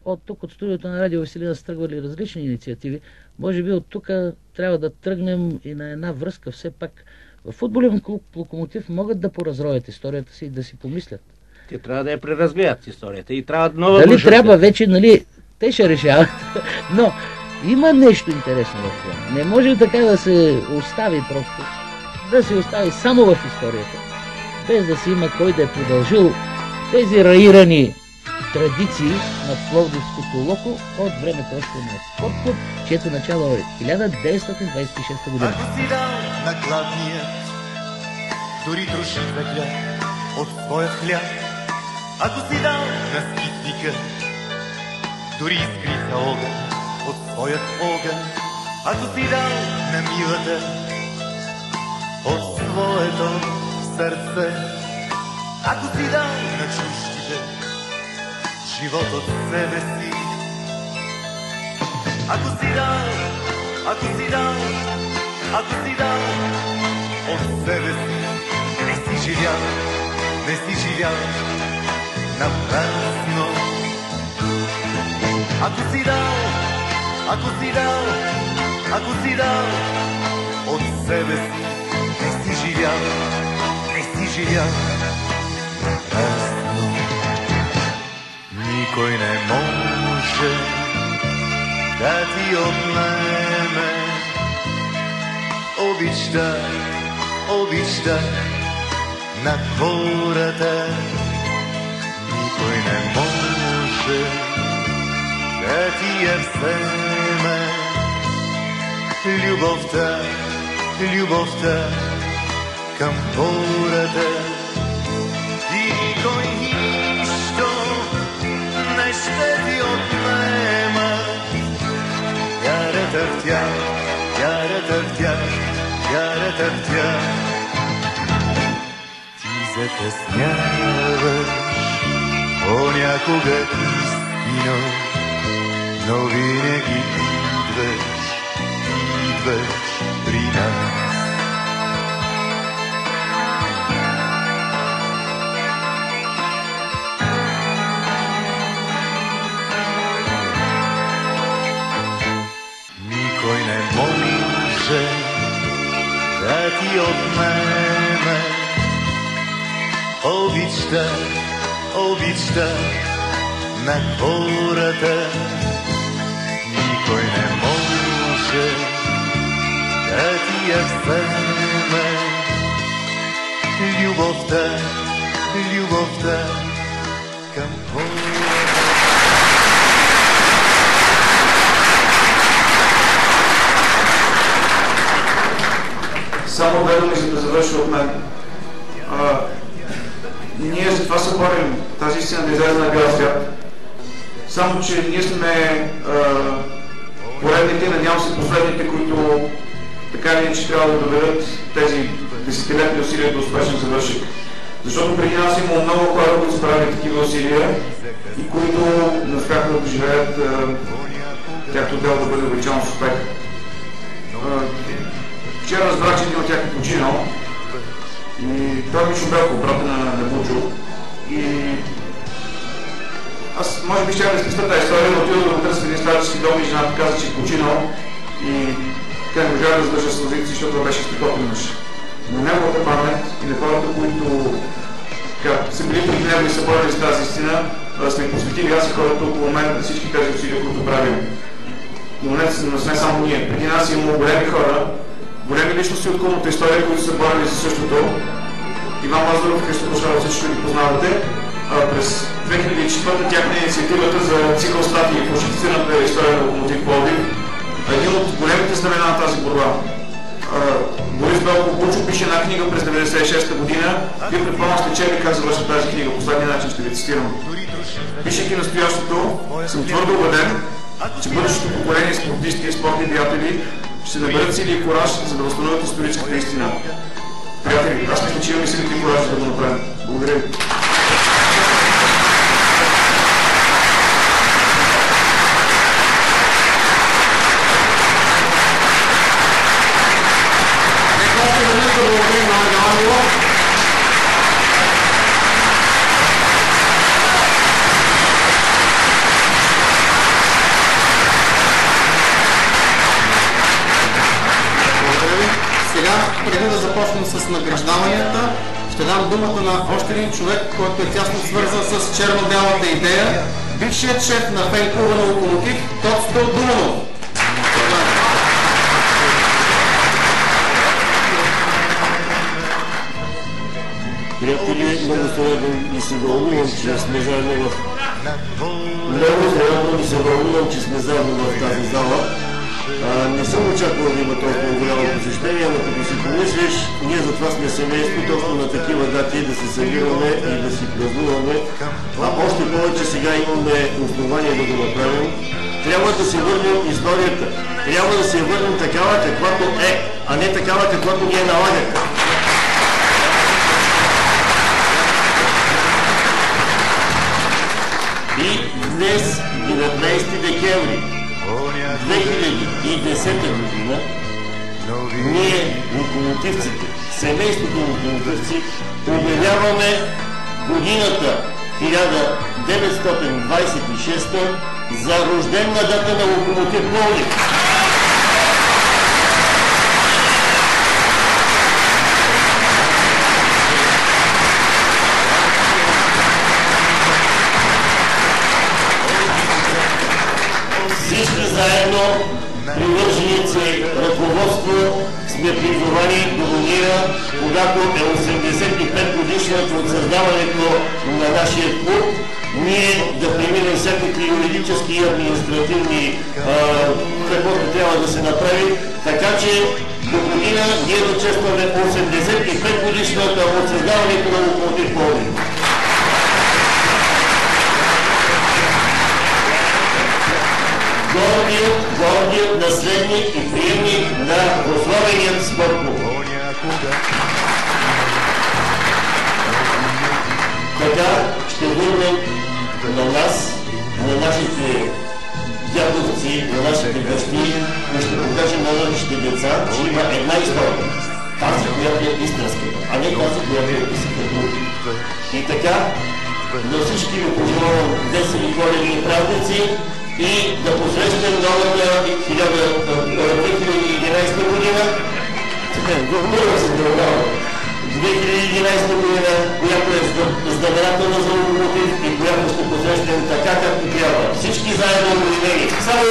от тук, от студиото на Радио Веселина, са тръгвали различни инициативи. Може би от тук трябва да тръгнем и на една връзка. Все пак в футболен клуб Локомотив могат да поразроят историята си и да си помислят. Те трябва да я преразгледат историята и трябва нова дали душа. Трябва вече, нали, те ще решават, но има нещо интересно в това. Не може така да се остави просто, да се остави само в историята, без да си има кой да е продължил тези раирани традиции на пловдивското Локо от времето още на спорт клуб, чието начало е 1926 година. Ако си дал на гладния, дори троши за хляб от твоя хляб, ако си дал на скитника, дори изкриха огън от твоят огън, ако си дал на милата от своето сърце, ако си дал на чуждите живот от себе си, ако си дал, ако си дал, ако си дал от себе си, не си живял, не си живял напразно. Ако си дал, ако си дал, ако си дал от себе си, не си живял, не си живял напразно. Никой не може да ти отнеме обичта, обичта на хората. Никой не може да ти я вземе любовта, любовта към хората. И никой нищо не ще ти отнема. Яра-тър-тя, яра-тър-тя, яра-тър-тя. Ти закъсняваш понякога истина, но винаги идваш, идваш при нас. Никой не може да ти отнеме обичта, обичта на хората. Никой не може да ти я вземе любовта, любовта към хората. Само две думи, за да завърши от мен. Ние за това се борим, тази истина да излезе на бял свят. Само, че ние сме поредните, надявам се последните, които така или иначе трябва да доведат тези десетилетни усилия до успешен завършик. Защото преди нас има много хора, които са правили такива усилия и които не успяха да доживеят тяхното дело да бъде увеличено с успех. Вчера разбрах, че един от тях е починал и той е Мишо Белков, брата на Бучо. И аз може би ще да изписта тази история, но отидох да го търся един старчески дом и жената каза, че е починал и тя не можа да задържа сълзите, защото беше страхотен мъж. Но неговата памет и на хората, които са били преди него и са борили с тази истина, сме посветили аз и хората около мен всички тези усилия, които правим. Но не сме само ние. Преди нас има големи хора, големи личности от култната история, които са борили за същото. Иван Лазаров, Христо Кошаров, всички ги познавате. През 2004 тяхна инициативата за цикъл статии в фалшифицираната история на Локомотив Пловдив. Един от големите знамена на тази борба. Борис Белков Бучо пише една книга през 1996 година. Вие предполагам сте чели как завършва тази книга. Последния начин ще ви цитирам. Пишейки настоящото, съм твърдо убеден, че бъдещото поколение спортисти и спортни приятели ще наберат сили и кураж, за да възстановят историческата истина. Приятели, аз мисля, че имаме силите и кураж да го направим. Благодаря ви. преди да започнем с награждаванията, ще дам думата на още един човек, който е тясно свързан с черно-бялата идея, бившият шеф на фен-клуба на Локомотив Тоцко Думанов. Приятели, много се радвам и се вълнувам, че сме заедно в тази зала. Не съм очаквал да има толкова голямо посещение, но като си помислиш, ние затова сме семейство, точно на такива дати да се събираме и да си празнуваме. Още повече сега имаме основание да го направим. Трябва да си върнем историята. Трябва да си я върнем такава, каквато е, а не такава, каквато ни е налагат. И днес, 19 декември 2010 година, ние, локомотивците, семейството локомотивци, обявяваме годината 1926 за рождена дата на Локомотив Пловдив. Всички заедно, привърженици, ръководство, сме призовани до година, когато е 85 годишната от създаването на нашия клуб, ние да преминем всякакви юридически и административни каквото трябва да се направи, така че до година ние да честваме 85 годишната от създаването на Локомотив Пловдив. Гордият наследник и приемник на прославеният спортно. Така ще върнем на нас, на нашите дядовци, на нашите бащи и ще покажем на нашите деца, че има една история. Тази, която е истинска, а не тази, която е писана. И така, на всички ви пожелавам весели коледни празници и да посрещнем новата 2011 година. 2011 година, която е знаменателна за Локомотив и която ще посрещнем така, както трябва. Всички заедно обединени. Само